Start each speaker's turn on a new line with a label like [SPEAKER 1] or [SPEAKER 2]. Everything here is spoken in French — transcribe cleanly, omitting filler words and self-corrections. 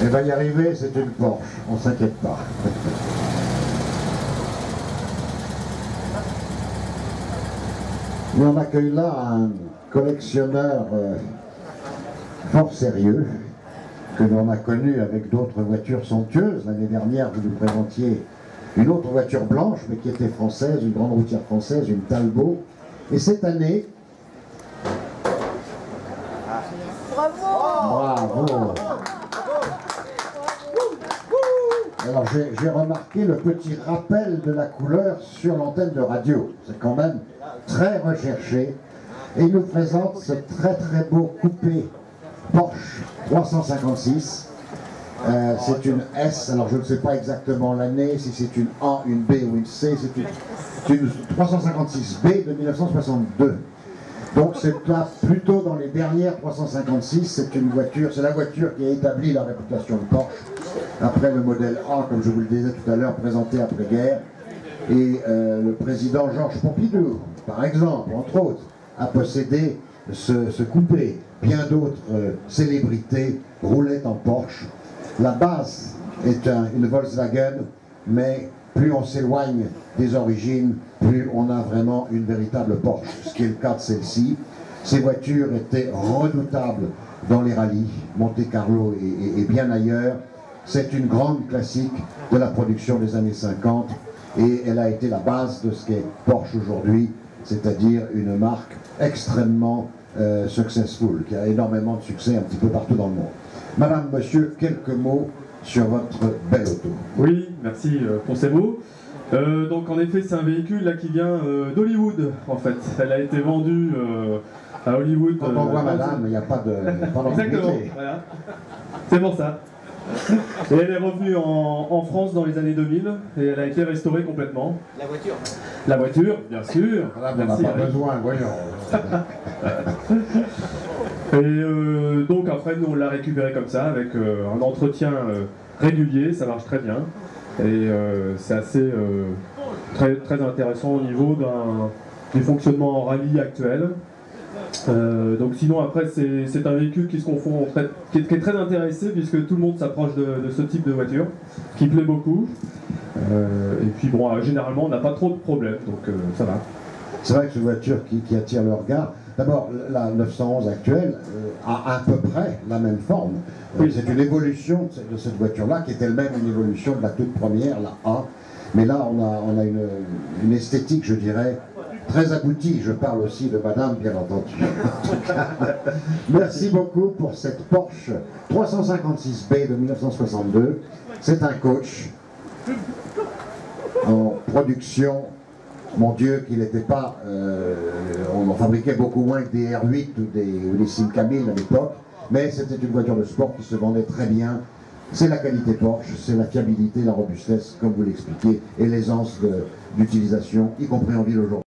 [SPEAKER 1] Elle va y arriver, c'est une Porsche, on ne s'inquiète pas. Mais on accueille là un collectionneur fort sérieux, que l'on a connu avec d'autres voitures somptueuses. L'année dernière, vous nous présentiez une autre voiture blanche, mais qui était française, une grande routière française, une Talbot. Et cette année... Bravo! Alors j'ai remarqué le petit rappel de la couleur sur l'antenne de radio. C'est quand même très recherché. Et il nous présente ce très très beau coupé Porsche 356. C'est une S, alors je ne sais pas exactement l'année, si c'est une A, une B ou une C. C'est une 356B de 1962. Donc c'est là plutôt dans les dernières 356. C'est une voiture, c'est la voiture qui a établi la réputation de Porsche. Après le modèle A, comme je vous le disais tout à l'heure, présenté après-guerre. Et le président Georges Pompidou, par exemple, entre autres, a possédé ce coupé. Bien d'autres célébrités roulaient en Porsche. La base est une Volkswagen, mais plus on s'éloigne des origines, plus on a vraiment une véritable Porsche, ce qui est le cas de celle-ci. Ces voitures étaient redoutables dans les rallyes, Monte-Carlo et bien ailleurs. C'est une grande classique de la production des années 50 et elle a été la base de ce qu'est Porsche aujourd'hui, c'est-à-dire une marque extrêmement successful, qui a énormément de succès un petit peu partout dans le monde. Madame, monsieur, quelques mots sur votre belle auto.
[SPEAKER 2] Oui, merci pour ces mots. Donc en effet, c'est un véhicule là qui vient d'Hollywood, en fait. Elle a été vendue à Hollywood.
[SPEAKER 1] Quand on voit madame, il n'y a pas de...
[SPEAKER 2] Exactement, voilà. C'est pour ça. Et elle est revenue en France dans les années 2000 et elle a été restaurée complètement.
[SPEAKER 3] La voiture?
[SPEAKER 2] La voiture, bien sûr.
[SPEAKER 1] Là, on n'a pas besoin, voyons.
[SPEAKER 2] Et donc après, nous on l'a récupérée comme ça, avec un entretien régulier, ça marche très bien. Et c'est assez très intéressant au niveau du fonctionnement en rallye actuel. Donc sinon après c'est un véhicule qui se confond, qui est très intéressé puisque tout le monde s'approche de ce type de voiture, qui plaît beaucoup. Et puis bon, généralement on n'a pas trop de problèmes, donc ça va.
[SPEAKER 1] C'est vrai que c'est une voiture qui attire le regard. D'abord, la 911 actuelle a à peu près la même forme.
[SPEAKER 2] Oui.
[SPEAKER 1] C'est une évolution de cette voiture-là, qui est elle-même une évolution de la toute première, la A. Mais là, on a une esthétique, je dirais, très aboutie. Je parle aussi de madame, bien entendu. En tout cas, merci beaucoup pour cette Porsche 356B de 1962. C'est un coach en production. Mon Dieu, qu'il n'était pas... on en fabriquait beaucoup moins que des R8 ou des Simca 1000 à l'époque, mais c'était une voiture de sport qui se vendait très bien. C'est la qualité Porsche, c'est la fiabilité, la robustesse, comme vous l'expliquez, et l'aisance d'utilisation, y compris en ville aujourd'hui.